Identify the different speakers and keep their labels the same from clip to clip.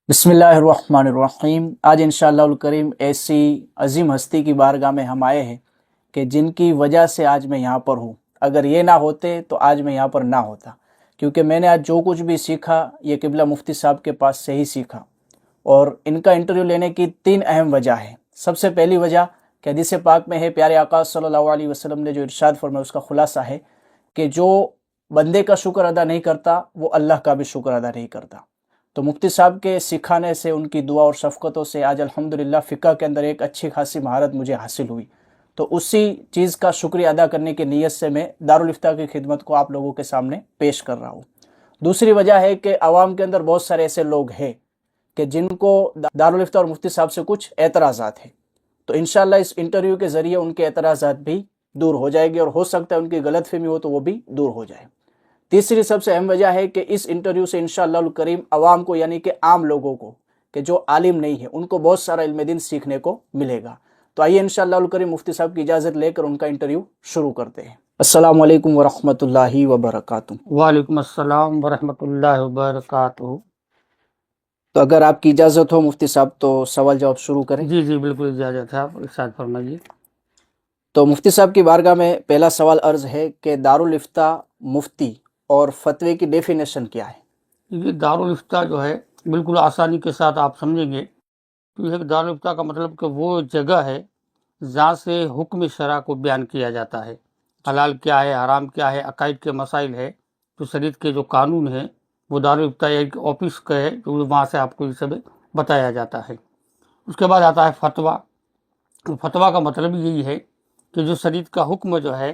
Speaker 1: بسم اللہ الرحمن الرحیم۔ آج انشاءاللہ الکریم ایسی عظیم ہستی کی بارگاہ میں ہم آئے ہیں کہ جن کی وجہ سے آج میں یہاں پر ہوں۔ اگر یہ نہ ہوتے تو آج میں یہاں پر نہ ہوتا، کیونکہ میں نے آج جو کچھ بھی سیکھا یہ قبلہ مفتی صاحب کے پاس سے ہی سیکھا۔ اور ان کا انٹرویو لینے کی 3 اہم وجہ ہے۔ سب سے پہلی وجہ کہ حدیث پاک میں ہے، پیارے آقا صلی اللہ علیہ وسلم نے جو ارشاد فرمایا اس کا خلاصہ ہے کہ جو بندے کا شکر ادا نہیں کرتا وہ اللہ کا بھی شکر ادا نہیں کرتا۔ تو مفتی صاحب کے سکھانے سے، ان کی دعا اور شفقتوں سے آج الحمدللہ فقہ کے اندر ایک اچھی خاصی مہارت مجھے حاصل ہوئی۔ تو اسی چیز کا شکریہ ادا کرنے کی نیت سے میں دارالافتاء کی خدمت کو آپ لوگوں کے سامنے پیش کر رہا ہوں۔ دوسری وجہ ہے کہ عوام کے اندر بہت سارے ایسے لوگ ہیں کہ جن کو دارالافتاء اور مفتی صاحب سے کچھ اعتراضات ہیں، تو انشاءاللہ اس انٹرویو کے ذریعے ان کے اعتراضات بھی دور ہو جائے گی، اور ہو سکتا ہے ان کی غلط فہمی ہو تو وہ بھی دور ہو جائے۔ تیسری سب سے اہم وجہ ہے کہ اس انٹرویو سے انشاءاللہ الکریم عوام کو، یعنی کہ عام لوگوں کو، کہ جو عالم نہیں ہے، ان کو بہت سارا علم دین سیکھنے کو ملے گا۔ تو آئیے انشاءاللہ الکریم مفتی صاحب کی اجازت لے کر ان کا انٹرویو شروع کرتے ہیں۔ السلام علیکم ورحمۃ اللہ وبرکاتہ۔
Speaker 2: وعلیکم السلام ورحمۃ اللہ وبرکاتہ۔
Speaker 1: تو اگر آپ کی اجازت ہو مفتی صاحب تو سوال جواب شروع کریں۔
Speaker 2: جی بالکل اجازت ہے، آپ ارشاد فرمائیے۔
Speaker 1: تو مفتی صاحب کی بارگاہ میں پہلا سوال عرض ہے کہ دارالافتاء، مفتی اور فتوے کی ڈیفینیشن کیا ہے؟
Speaker 2: یہ دارالافتاء جو ہے بالکل آسانی کے ساتھ آپ سمجھیں گے تو یہ دارالافتاء کا مطلب کہ وہ جگہ ہے جہاں سے حکم شرع کو بیان کیا جاتا ہے۔ حلال کیا ہے، حرام کیا ہے، عقائد کے مسائل ہے، تو شریعت کے جو قانون ہیں وہ دارالافتاء ایک آفس کا ہے جو وہاں سے آپ کو یہ سب بتایا جاتا ہے۔ اس کے بعد آتا ہے فتویٰ۔ فتویٰ کا مطلب یہی ہے کہ جو شریعت کا حکم جو ہے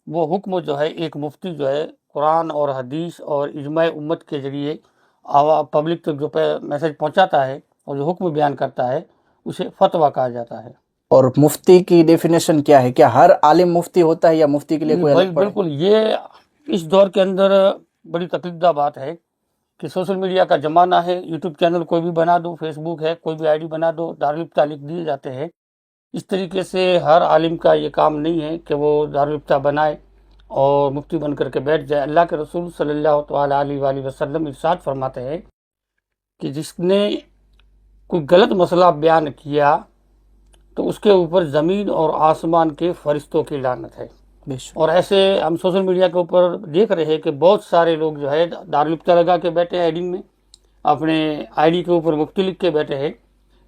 Speaker 2: وہ حکم جو ہے ایک مفتی جو ہے قرآن اور حدیث اور اجماع امت کے ذریعے پبلک تک جو میسج پہنچاتا ہے اور جو حکم بیان کرتا ہے اسے فتویٰ کہا جاتا ہے۔
Speaker 1: اور مفتی کی ڈیفینیشن کیا ہے؟ کیا ہر عالم مفتی ہوتا ہے یا مفتی کے لیے کوئی الگ پڑھے؟
Speaker 2: بالکل، یہ اس دور کے اندر بڑی تکلیف دہ بات ہے کہ سوشل میڈیا کا زمانہ ہے، یوٹیوب چینل کوئی بھی بنا دو، فیس بک ہے کوئی بھی آئی ڈی بنا دو، دارالافتاء لکھ دیے جاتے ہیں۔ اس طریقے سے ہر عالم کا یہ کام نہیں ہے کہ وہ دارالافتاء بنائے اور مفتی بن کر کے بیٹھ جائے۔ اللہ کے رسول صلی اللہ تعالیٰ علیہ وآلہ وسلم ارشاد فرماتے ہیں کہ جس نے کوئی غلط مسئلہ بیان کیا تو اس کے اوپر زمین اور آسمان کے فرشتوں کی لعنت ہے۔ اور ایسے ہم سوشل میڈیا کے اوپر دیکھ رہے ہیں کہ بہت سارے لوگ جو ہے دارالافتاء لگا کے بیٹھے ہیں، ایڈنگ میں اپنے آئی ڈی کے اوپر مفتی لکھ کے بیٹھے ہیں،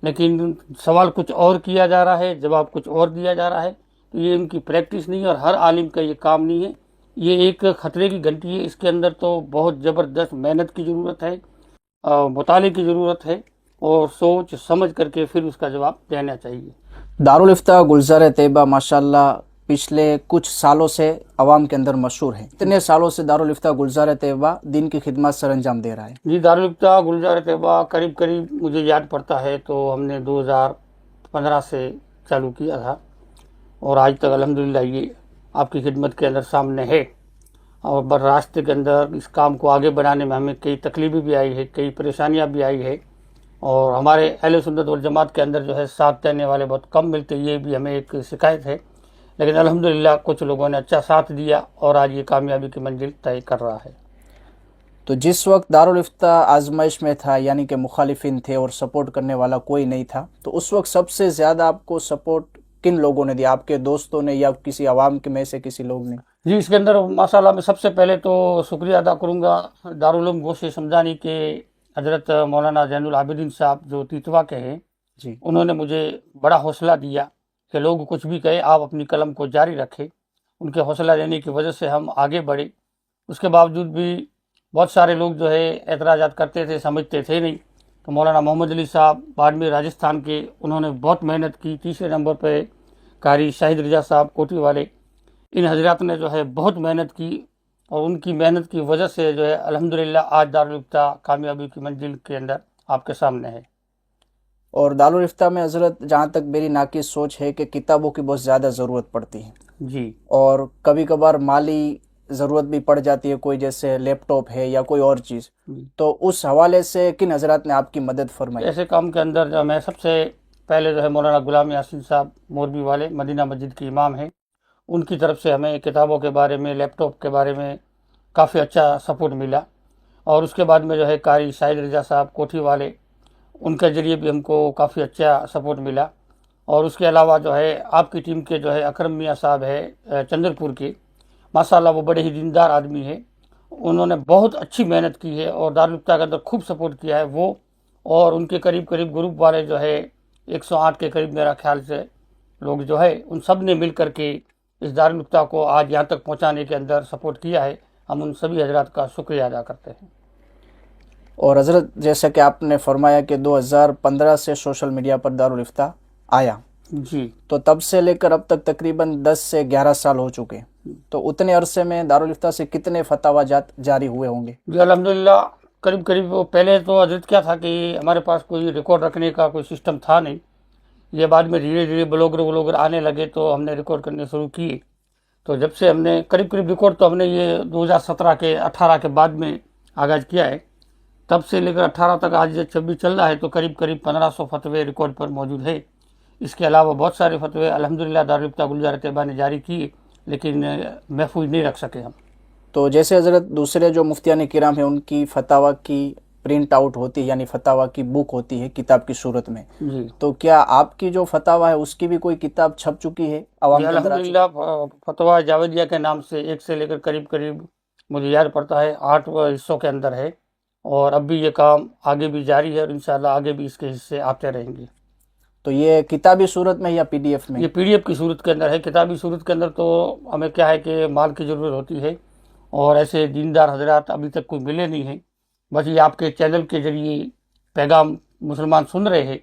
Speaker 2: لیکن سوال کچھ اور کیا جا رہا ہے، جواب کچھ اور دیا جا رہا ہے۔ تو یہ ان کی پریکٹس نہیں ہے اور ہر عالم کا یہ کام نہیں ہے۔ یہ ایک خطرے کی گھنٹی ہے، اس کے اندر تو بہت زبردست محنت کی ضرورت ہے، مطالعے کی ضرورت ہے، اور سوچ سمجھ کر کے پھر اس کا جواب دینا چاہیے۔
Speaker 1: دارالافتاء گلزار طیبہ ماشاءاللہ پچھلے کچھ سالوں سے عوام کے اندر مشہور ہے۔ اتنے سالوں سے دارالافتاء گلزار طیبہ دین کی خدمات سر انجام دے رہا ہے۔
Speaker 2: جی، دارالافتاء گلزار طیبہ قریب مجھے یاد پڑتا ہے تو ہم نے 2015 سے چالو کیا تھا، اور آج تک الحمدللہ یہ آپ کی خدمت کے اندر سامنے ہے۔ اور بر راستے کے اندر اس کام کو آگے بڑھانے میں ہمیں کئی تکلیفیں بھی آئی ہے، کئی پریشانیاں بھی آئی ہے، اور ہمارے اہل سنت والجماعت کے اندر جو ہے ساتھ دینے والے بہت کم ملتے، یہ بھی ہمیں ایک شکایت ہے، لیکن الحمدللہ کچھ لوگوں نے اچھا ساتھ دیا اور آج یہ کامیابی کی منزل طے کر رہا ہے۔
Speaker 1: تو جس وقت دارالافتاء آزمائش میں تھا، یعنی کہ مخالفین تھے اور سپورٹ کرنے والا کوئی نہیں تھا، تو اس وقت سب سے زیادہ آپ کو سپورٹ کن لوگوں نے دیا؟ آپ کے دوستوں نے یا کسی عوام کے میں سے کسی لوگ نے؟
Speaker 2: جی، اس کے اندر ماشاءاللہ میں سب سے پہلے تو شکریہ ادا کروں گا دارالعلوم گوشِ سمدانی کے حضرت مولانا زین العابدین صاحب جو تیتوا کے ہیں۔
Speaker 1: جی،
Speaker 2: انہوں نے مجھے بڑا حوصلہ دیا کہ لوگ کچھ بھی کہے آپ اپنی قلم کو جاری رکھیں۔ ان کے حوصلہ دینے کی وجہ سے ہم آگے بڑھے۔ اس کے باوجود بھی بہت سارے لوگ جو ہے اعتراضات کرتے تھے، سمجھتے تھے نہیں، تو مولانا محمد علی صاحب بعد میں راجستھان کے، انہوں نے بہت محنت کی۔ تیسرے نمبر پہ قاری شاہد رضا صاحب کوٹھی والے، ان حضرات نے جو ہے بہت محنت کی، اور ان کی محنت کی وجہ سے جو ہے الحمدللہ آج دارالافتاء کامیابی کی منزل کے اندر آپ کے سامنے ہے۔
Speaker 1: اور دارالافتاء میں حضرت جہاں تک میری ناقص سوچ ہے کہ کتابوں کی بہت زیادہ ضرورت پڑتی ہے،
Speaker 2: جی،
Speaker 1: اور کبھی کبھار مالی ضرورت بھی پڑ جاتی ہے، کوئی جیسے لیپ ٹاپ ہے یا کوئی اور چیز، تو اس حوالے سے کن حضرات نے آپ کی مدد فرمائی؟
Speaker 2: ایسے کام کے اندر جو میں سب سے پہلے جو ہے مولانا غلام یاسین صاحب موربی والے مدینہ مسجد کے امام ہیں، ان کی طرف سے ہمیں کتابوں کے بارے میں، لیپ ٹاپ کے بارے میں کافی اچھا سپورٹ ملا۔ اور اس کے بعد میں جو ہے قاری شاہد رضا صاحب کوٹھی والے، ان کے ذریعے بھی ہم کو کافی اچھا سپورٹ ملا. اور اس کے علاوہ جو ہے آپ کی ٹیم کے جو ہے اکرم میاں صاحب ہے چندر پور کے، ماشاءاللہ وہ بڑے ہی دیندار آدمی ہے. انہوں نے بہت اچھی محنت کی ہے اور دارالفتہ کے اندر خوب سپورٹ کیا ہے وہ، اور ان کے قریب قریب گروپ والے جو ہے 108 کے قریب میرا خیال سے لوگ جو ہے ان سب نے مل کر کے اس دارالفتہ کو آج یہاں تک پہنچانے کے اندر سپورٹ کیا ہے. ہم ان سبھی حضرات کا شکریہ ادا کرتے ہیں.
Speaker 1: اور حضرت جیسا کہ آپ نے فرمایا کہ 2015 سے سوشل میڈیا پر دارالفتہ آیا،
Speaker 2: جی
Speaker 1: تو تب سے لے کر اب تک تقریباً 10 سے 11 سال ہو چکے، تو اتنے عرصے میں دارالفتہ سے کتنے فتاویٰ جاری ہوئے ہوں گے؟
Speaker 2: جی الحمدللہ قریب قریب پہلے تو حضرت کیا تھا کہ ہمارے پاس کوئی ریکارڈ رکھنے کا کوئی سسٹم تھا نہیں. یہ بعد میں دھیرے دھیرے بلاگر آنے لگے تو ہم نے ریکارڈ کرنے شروع کیے. تو جب سے ہم نے قریب قریب ریکارڈ تو ہم نے یہ 2017 کے 18 کے بعد میں آغاز کیا ہے، تب سے لے کر 18 تک آج 26 چل رہا ہے، تو قریب قریب 1500 فتوے ریکارڈ پر موجود ہے. اس کے علاوہ بہت سارے فتوے الحمدللہ دارالفتہ گلزار طیبہ نے جاری کیے، لیکن محفوظ نہیں رکھ سکے ہم.
Speaker 1: تو جیسے حضرت دوسرے جو مفتیان کرام ہیں ان کی فتاویٰ کی پرنٹ آؤٹ ہوتی ہے، یعنی فتاویٰ کی بک ہوتی ہے کتاب کی صورت میں،
Speaker 2: جی
Speaker 1: تو کیا آپ کی جو فتاویٰ ہے اس کی بھی کوئی کتاب چھپ چکی ہے عوام
Speaker 2: جی
Speaker 1: کے اندر آ چکی ہے؟
Speaker 2: الحمدللہ فتویٰ جاویدیہ کے نام سے ایک سے لے کر قریب قریب مجھے یاد پڑتا ہے 8 حصوں کے اندر ہے، اور اب بھی یہ کام آگے بھی جاری ہے، اور انشاءاللہ آگے بھی اس کے حصے آتے رہیں گے.
Speaker 1: تو یہ کتابی صورت میں یا PDF میں؟
Speaker 2: یہ PDF کی صورت کے اندر ہے. کتابی صورت کے اندر تو ہمیں کیا ہے کہ مال کی ضرورت ہوتی ہے، اور ایسے دیندار حضرات ابھی تک کوئی ملے نہیں ہیں. بس یہ آپ کے چینل کے ذریعے پیغام مسلمان سن رہے ہیں،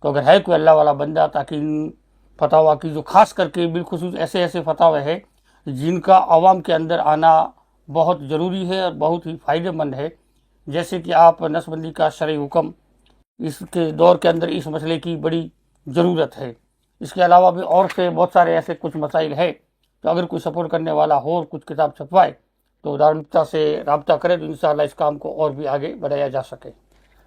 Speaker 2: تو اگر ہے کوئی اللہ والا بندہ، تاکہ ان فتاویٰ کی جو خاص کر کے بالخصوص ایسے فتاوے ہیں جن کا عوام کے اندر آنا بہت ضروری ہے اور بہت ہی فائدہ مند ہے، جیسے کہ آپ نسبندی کا شرعی حکم، اس کے دور کے اندر اس مسئلے کی بڑی ضرورت ہے. اس کے علاوہ بھی اور سے بہت سارے ایسے کچھ مسائل ہیں، تو اگر کوئی سپورٹ کرنے والا ہو اور کچھ کتاب چھپوائے تو دارالفتہ سے رابطہ کرے، تو انشاءاللہ اس کام کو اور بھی آگے بڑھایا جا سکے.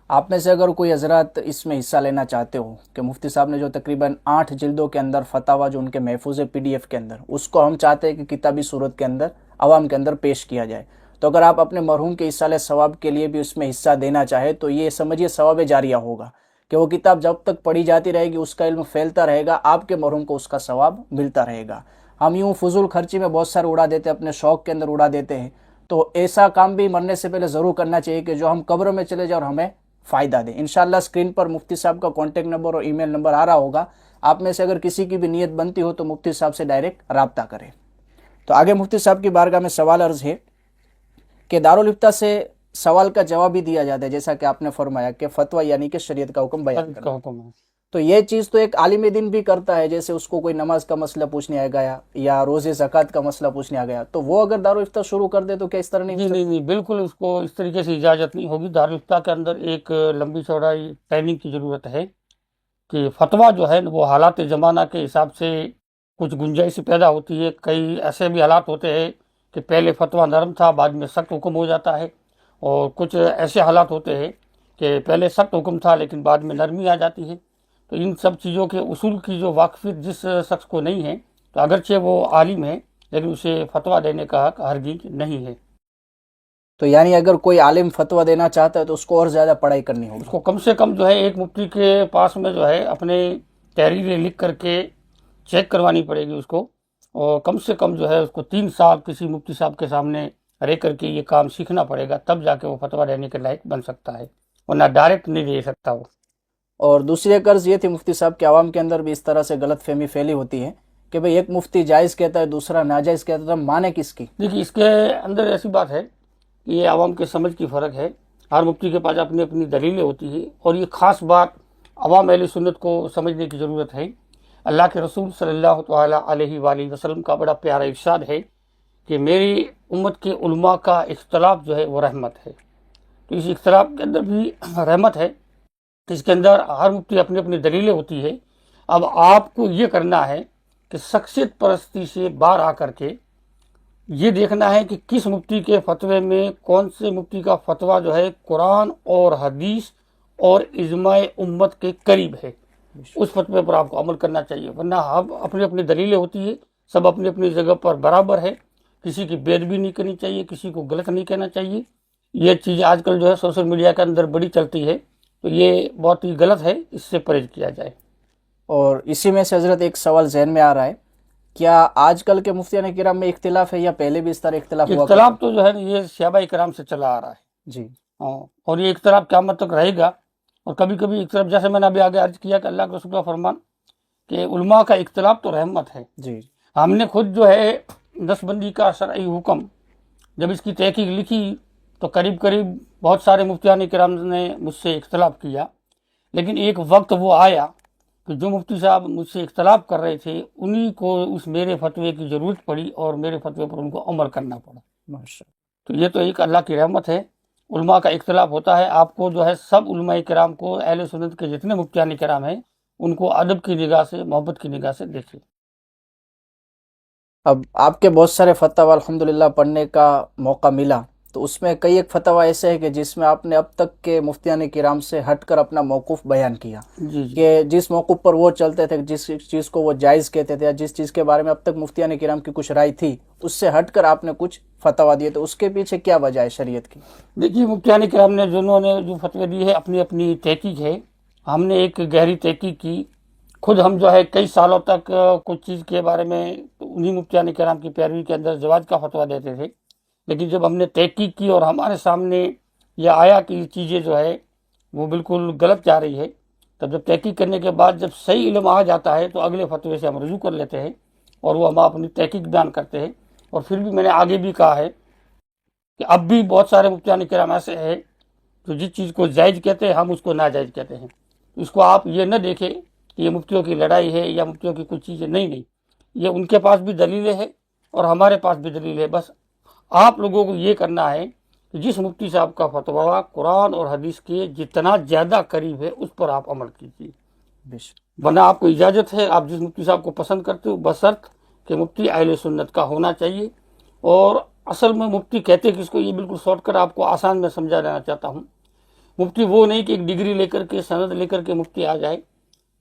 Speaker 1: آپ میں سے اگر کوئی حضرات اس میں حصہ لینا چاہتے ہو کہ مفتی صاحب نے جو تقریباً 8 جلدوں کے اندر فتاویٰ جو ان کے محفوظ ہے PDF کے اندر، اس کو ہم چاہتے ہیں کہ کتابی صورت کے اندر عوام کے اندر پیش کیا جائے، تو اگر آپ اپنے مرحوم کے ایصال ثواب کے لیے بھی اس میں حصہ دینا چاہے تو یہ سمجھیے ثواب جاریہ ہوگا کہ وہ کتاب جب تک پڑھی جاتی رہے گی، اس کا علم پھیلتا رہے گا، آپ کے مرحوم کو اس کا ثواب ملتا رہے گا. ہم یوں فضول خرچی میں بہت سارے اڑا دیتے ہیں، اپنے شوق کے اندر اڑا دیتے ہیں، تو ایسا کام بھی مرنے سے پہلے ضرور کرنا چاہیے کہ جو ہم قبر میں چلے جائیں اور ہمیں فائدہ دے. انشاءاللہ اسکرین پر مفتی صاحب کا کانٹیکٹ نمبر اور ای میل نمبر آ رہا ہوگا، آپ میں سے اگر کسی کی بھی نیت بنتی ہو تو مفتی صاحب سے ڈائریکٹ رابطہ کریں. تو آگے مفتی صاحب کی بارگاہ میں سوال عرض ہے کہ دارالفتہ سے سوال کا جواب بھی دیا جاتا ہے، جیسا کہ آپ نے فرمایا کہ فتویٰ یعنی کہ شریعت کا حکم بیان
Speaker 2: کا
Speaker 1: کرنا.
Speaker 2: حکم ہے.
Speaker 1: تو یہ چیز تو ایک عالم دین بھی کرتا ہے، جیسے اس کو کوئی نماز کا مسئلہ پوچھنے آ گیا یا روزے زکوٰۃ کا مسئلہ پوچھنے آ گیا، تو وہ اگر دارالفتہ شروع کر دے تو کیا اس طرح نہیں؟
Speaker 2: نہیں بالکل اس کو اس طریقے سے اجازت نہیں ہوگی. دارالفتہ کے اندر ایک لمبی چوڑائی ٹریننگ کی ضرورت ہے کہ فتویٰ جو ہے وہ حالات زمانہ کے حساب سے کچھ گنجائش پیدا ہوتی ہے. کئی ایسے بھی حالات ہوتے ہیں کہ پہلے فتویٰ نرم تھا، بعد میں سخت حکم ہو جاتا ہے، اور کچھ ایسے حالات ہوتے ہیں کہ پہلے سخت حکم تھا لیکن بعد میں نرمی آ جاتی ہے. تو ان سب چیزوں کے اصول کی جو واقفیت جس شخص کو نہیں ہے، تو اگرچہ وہ عالم ہے لیکن اسے فتویٰ دینے کا حق ہرگز نہیں ہے.
Speaker 1: تو یعنی اگر کوئی عالم فتویٰ دینا چاہتا ہے تو اس کو اور زیادہ پڑھائی کرنی ہوگی.
Speaker 2: اس کو کم سے کم جو ہے ایک مفتی کے پاس میں جو ہے اپنے تحریریں لکھ کر کے چیک کروانی پڑے گی اس کو، اور کم سے کم جو ہے اس کو 3 سال کسی مفتی صاحب کے سامنے رہ کر کے یہ کام سیکھنا پڑے گا، تب جا کے وہ فتویٰ دینے کے لائق بن سکتا ہے، ورنہ ڈائریکٹ نہیں دے سکتا وہ.
Speaker 1: اور دوسری ایک عرض یہ تھی مفتی صاحب کہ عوام کے اندر بھی اس طرح سے غلط فہمی پھیلی ہوتی ہے کہ بھئی ایک مفتی جائز کہتا ہے دوسرا ناجائز کہتا ہے، تو ہم مانے کس کی؟
Speaker 2: دیکھیے اس کے اندر ایسی بات ہے کہ یہ عوام کے سمجھ کی فرق ہے. ہر مفتی کے پاس اپنی اپنی دلیلیں ہوتی ہیں، اور یہ خاص بات عوام اہل سنت کو سمجھنے کی ضرورت ہے. اللہ کے رسول صلی اللہ تعالیٰ علیہ وآلہ وسلم کا بڑا پیارا ارشاد ہے کہ میری امت کے علماء کا اختلاف جو ہے وہ رحمت ہے. تو اس اختلاف کے اندر بھی رحمت ہے، اس کے اندر ہر مفتی اپنی اپنی دلیلیں ہوتی ہے. اب آپ کو یہ کرنا ہے کہ شخصیت پرستی سے باہر آ کر کے یہ دیکھنا ہے کہ کس مفتی کے فتوے میں کون سے مفتی کا فتویٰ جو ہے قرآن اور حدیث اور اجماع امت کے قریب ہے، اس فتوے پر آپ کو عمل کرنا چاہیے. ورنہ اب اپنی اپنی دلیلیں ہوتی ہے، سب اپنی اپنی جگہ پر برابر ہے، کسی کی بے ادبی نہیں کرنی چاہیے، کسی کو غلط نہیں کہنا چاہیے. یہ چیز آج کل جو ہے سوشل میڈیا کے اندر بڑی چلتی ہے تو یہ بہت ہی غلط ہے، اس سے پرہیز کیا جائے۔
Speaker 1: اور اسی میں سے حضرت ایک سوال ذہن میں آ رہا ہے، کیا آج کل کے مفتیان کرام میں اختلاف ہے یا پہلے بھی اس طرح اختلاف ہوا کرتا
Speaker 2: اختلاف تو جو ہے یہ صحابہ کرام سے چلا آ رہا ہے،
Speaker 1: جی
Speaker 2: اور یہ اختلاف قیامت تک رہے گا۔ اور کبھی کبھی اختلاف، جیسے میں نے ابھی آگے عرض کیا کہ اللہ کے رسول کا فرمان کہ علماء کا اختلاف تو رحمت ہے۔
Speaker 1: جی
Speaker 2: ہم نے خود جو ہے نسل بندی کا شرعی حکم جب اس کی تحقیق لکھی تو قریب قریب بہت سارے مفتیان کرام نے مجھ سے اختلاف کیا، لیکن ایک وقت وہ آیا کہ جو مفتی صاحب مجھ سے اختلاف کر رہے تھے انہی کو اس میرے فتوے کی ضرورت پڑی اور میرے فتوے پر ان کو عمل کرنا پڑا۔
Speaker 1: ماشاء
Speaker 2: تو یہ تو ایک اللہ کی رحمت ہے۔ علماء کا اختلاف ہوتا ہے، آپ کو جو ہے سب علماء کرام کو، اہل سنت کے جتنے مفتیان کرام ہیں ان کو ادب کی نگاہ سے، محبت کی نگاہ سے دیکھیں۔
Speaker 1: اب آپ کے بہت سارے فتاوی الحمدللہ پڑھنے کا موقع ملا، تو اس میں کئی ایک فتاوی ایسے ہے کہ جس میں آپ نے اب تک کے مفتیان کرام سے ہٹ کر اپنا موقف بیان کیا،
Speaker 2: جی
Speaker 1: کہ جس موقف پر وہ چلتے تھے، جس چیز کو وہ جائز کہتے تھے، یا جس چیز کے بارے میں اب تک مفتیان کرام کی کچھ رائے تھی اس سے ہٹ کر آپ نے کچھ فتاوی دیے، تو اس کے پیچھے کیا وجہ ہے شریعت کی؟
Speaker 2: دیکھیے، مفتیان کرام نے جنہوں نے جو فتوے دی ہے اپنی اپنی تحقیق ہے، ہم نے ایک گہری تحقیق کی خود۔ ہم جو ہے کئی سالوں تک کچھ چیز کے بارے میں انہی مفتیان کرام کی پیروی کے اندر زواج کا فتویٰ دیتے تھے، لیکن جب ہم نے تحقیق کی اور ہمارے سامنے یہ آیا کہ یہ چیزیں جو ہے وہ بالکل غلط جا رہی ہے، تب جب تحقیق کرنے کے بعد جب صحیح علم آ جاتا ہے تو اگلے فتوے سے ہم رجوع کر لیتے ہیں اور وہ ہم اپنی تحقیق بیان کرتے ہیں۔ اور پھر بھی میں نے آگے بھی کہا ہے کہ اب بھی بہت سارے مفتیان کرام ایسے ہیں جو جس چیز کو جائز کہتے ہیں ہم اس کو ناجائز کہتے ہیں۔ اس کو آپ یہ نہ دیکھیں کہ یہ مفتیوں کی لڑائی ہے یا مفتیوں کی کچھ چیزیں، نہیں، یہ ان کے پاس بھی دلیلیں ہیں اور ہمارے پاس بھی دلیل ہے۔ بس آپ لوگوں کو یہ کرنا ہے کہ جس مفتی صاحب کا فتویٰ قرآن اور حدیث کے جتنا زیادہ قریب ہے اس پر آپ عمل کیجیے، ورنہ آپ کو اجازت ہے، آپ جس مفتی صاحب کو پسند کرتے ہو، بشرط کہ مفتی اہل سنت کا ہونا چاہیے۔ اور اصل میں مفتی کہتے کس کو، یہ بالکل شارٹ کٹ آپ کو آسان میں سمجھا دینا چاہتا ہوں۔ مفتی وہ نہیں کہ ایک ڈگری لے کر کے، سند لے کر کے مفتی آ جائے۔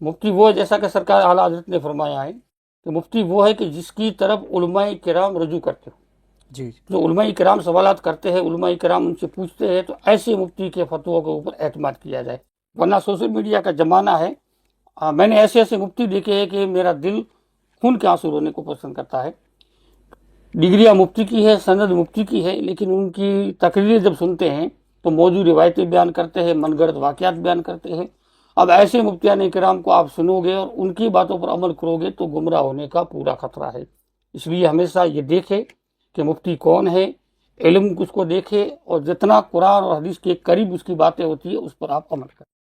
Speaker 2: مفتی وہ ہے، جیسا کہ سرکار اعلیٰ حضرت نے فرمایا ہے کہ مفتی وہ ہے کہ جس کی طرف علماء کرام رجوع کرتے ہو۔
Speaker 1: جی
Speaker 2: جو علماء کرام سوالات کرتے ہیں، علماء کرام ان سے پوچھتے ہیں، تو ایسے مفتی کے فتووں کے اوپر اعتماد کیا جائے۔ ورنہ سوشل میڈیا کا زمانہ ہے، میں نے ایسے مفتی دیکھے ہیں کہ میرا دل خون کے آنسو رونے کو پسند کرتا ہے۔ ڈگریاں مفتی کی ہے، سند مفتی کی ہے، لیکن ان کی تقریریں جب سنتے ہیں تو موضوع روایتیں بیان کرتے ہیں، من گھڑت واقعات بیان کرتے ہیں۔ اب ایسے مفتیان کرام کو آپ سنو گے اور ان کی باتوں پر عمل کرو گے تو گمراہ ہونے کا پورا خطرہ ہے۔ اس لیے ہمیشہ یہ دیکھے کہ مفتی کون ہے، علم اس کو دیکھے، اور جتنا قرآن اور حدیث کے قریب اس کی باتیں ہوتی ہے اس پر آپ عمل کریں۔